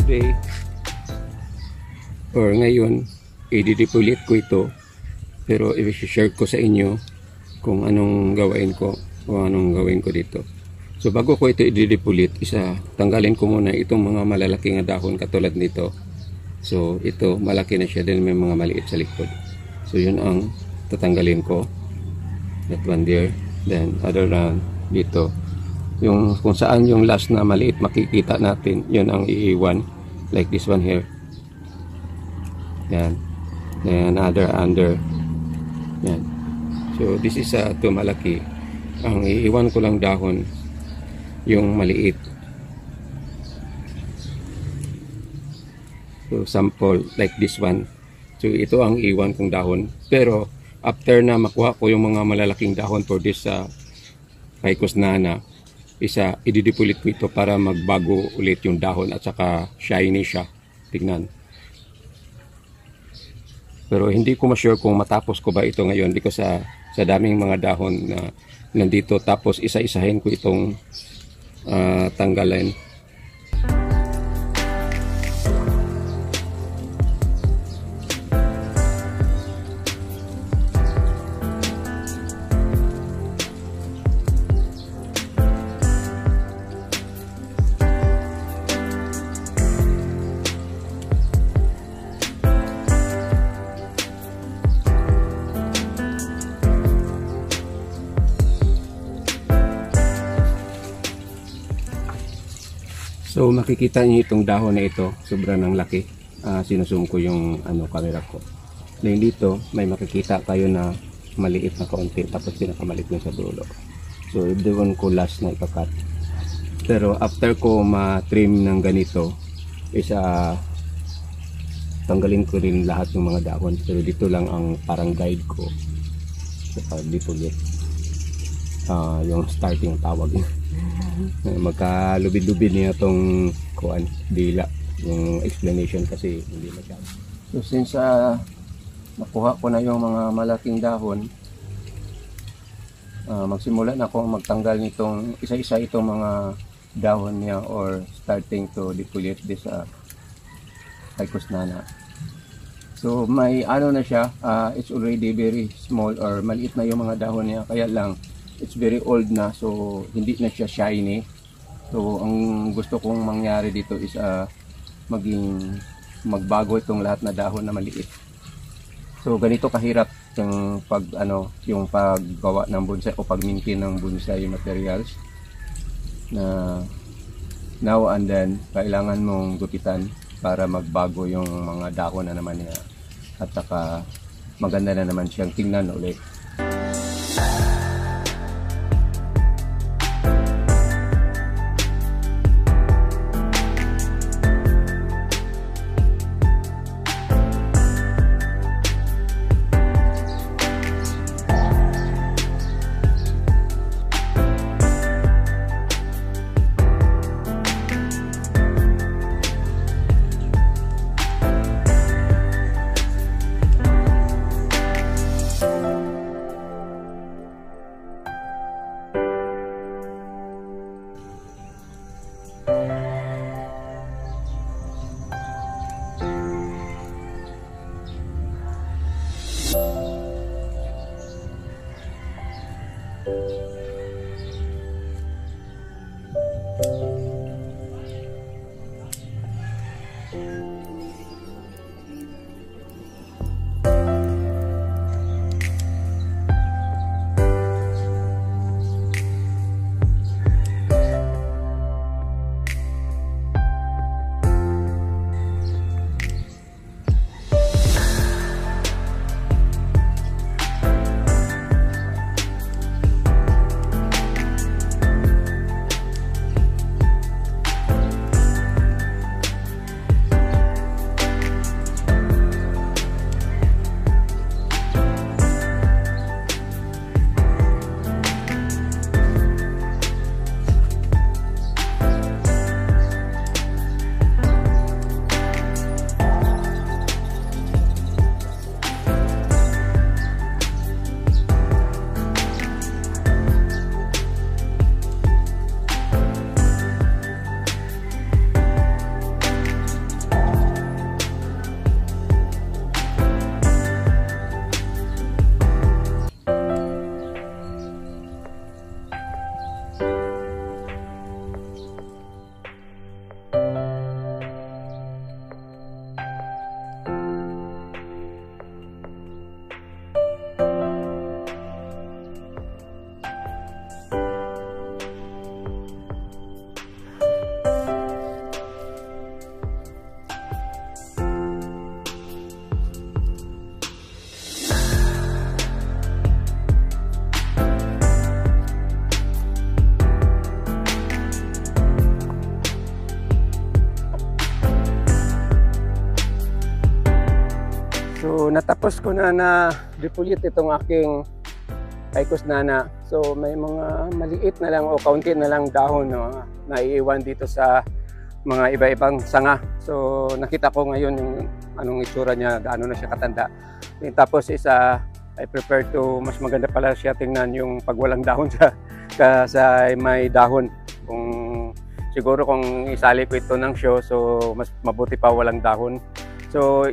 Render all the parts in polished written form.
today or ngayon i-depolit ko ito, pero i-share ko sa inyo kung anong gawain ko o anong gawin ko dito. So bago ko ito i-depolit, tanggalin ko muna itong mga malalaking dahon katulad nito. So ito malaki na siya, din may mga maliit sa likod. So yun ang tatanggalin ko, that one there. Then other round dito, yung kung saan yung last na maliit makikita natin, yun ang iiwan, like this one here. Yan. Then another under. Yan. So this is ito malaki. Ang iiwan ko lang dahon yung maliit. So sample like this one. So ito ang iiwan kong dahon. Pero after na makuha ko yung mga malalaking dahon for this Ficus nana, i-depolit ko ito para magbago ulit yung dahon at saka shiny siya. Tignan. Pero hindi ko ma-sure kung matapos ko ba ito ngayon because sa daming mga dahon na nandito, tapos isa-isahin ko itong tanggalin. So makikita niyo itong dahon na ito, sobrang ng laki. Sinusum ko yung camera ko. Then dito may makikita kayo na maliit na kaunti, tapos pinakamaliit yung sa dulo. So doon ko last na ikakat. Pero after ko ma-trim ng ganito is tanggalin ko rin lahat ng mga dahon. Pero dito lang ang parang guide ko sa pag-depulate. Yung starting tawag niya. Magkalubid-lubid niya itong dila. Yung explanation kasi hindi masyado. So since nakuha ko na yung mga malaking dahon, magsimula na ako magtanggal nitong isa-isa itong mga dahon niya or starting to defoliate this Ficus nana. So may na siya, it's already very small or maliit na yung mga dahon niya, kaya lang it's very old na, so hindi na siya shiny. So ang gusto kong mangyari dito is magbago itong lahat na dahon na maliit. So ganito kahirap yung yung paggawa ng bonsai o pag-maintain ng bonsai materials na now and then kailangan mong gupitan para magbago yung mga dahon na naman niya, at saka maganda na naman siyang tingnan ulit. So natapos ko na defoliate itong aking Ficus nana. So may mga maliit na lang o kaunti na lang dahon na naiiwan dito sa mga iba-ibang sanga. So nakita ko ngayon yung anong itsura niya, gaano na siya katanda. Tapos I prefer to, mas maganda pala siya tingnan yung pag walang dahon sa may dahon. Siguro kung isali ko ito ng show, so mas mabuti pa walang dahon. So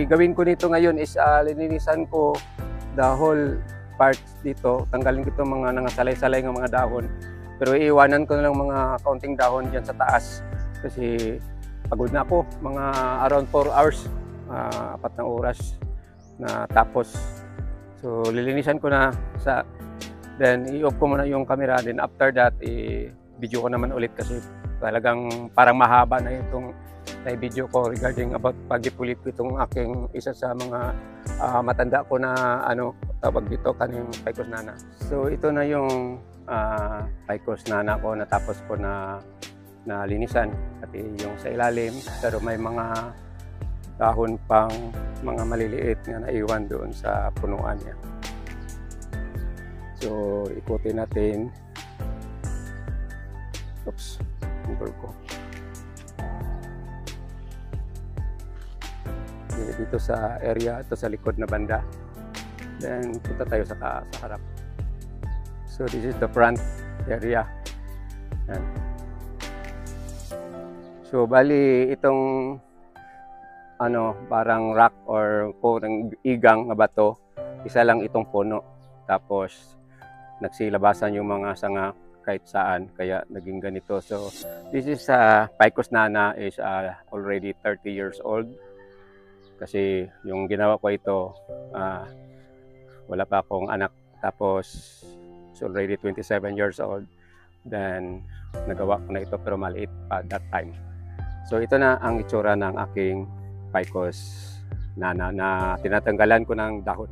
gawin ko nito ngayon is lininisan ko the whole parts dito, tanggalin ko itong mga nangasalay-salay ng mga dahon, pero iiwanan ko na lang mga kaunting dahon dyan sa taas kasi pagod na ako, mga around 4 hours, 4 na oras na tapos. So lilinisan ko na then i-off ko muna yung camera, then after that video ko naman ulit kasi talagang parang mahaba na itong video ko regarding about pag-depulate ko itong aking isa sa mga matanda ko na tawag dito kaning Pecos nana. So ito na yung Pecos nana ko, natapos ko na linisan, pati yung sa ilalim, pero may mga dahon pang mga maliliit na naiwan doon sa punuan niya. So ikutin natin. Oops, number ko. Dito sa area, ito sa likod na banda. Then punta tayo sa harap. So this is the front area. Yan. So bali itong parang rock or igang na bato, isa lang itong puno. Tapos nagsilabasan yung mga sanga kahit saan, kaya naging ganito. So this is Pecos nana is already 30 years old. Kasi yung ginawa ko ito, wala pa akong anak, tapos it's already 27 years old. Then nagawa ko na ito pero maliit pa that time. So ito na ang itsura ng aking Pecos nana na tinatanggalan ko ng dahon.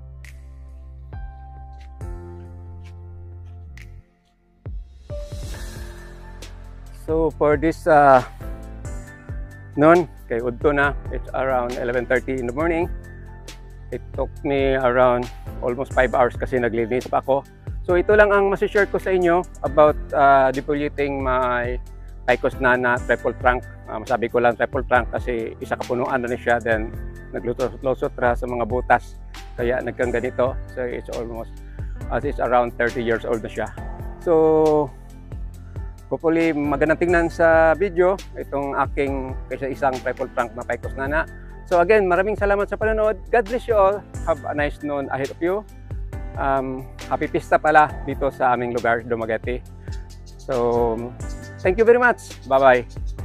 So for this noon, kay udto na, it's around 11:30 in the morning. It took me around almost 5 hours kasi naglinis pa ako. So ito lang ang masishare ko sa inyo about depulating my Pecos nana triple trunk. Masabi ko lang triple trunk kasi isa kapunuan na siya, then naglusot ra sa mga butas, kaya nagkang ganito. So it's almost it's around 30 years old na siya. So hopefully magandang tingnan sa video itong aking isang triple trunk na Pecos nana. So again, maraming salamat sa panonood. God bless you all. Have a nice noon ahead of you. Happy Pista pala dito sa aming lugar, Dumaguete. So thank you very much. Bye-bye.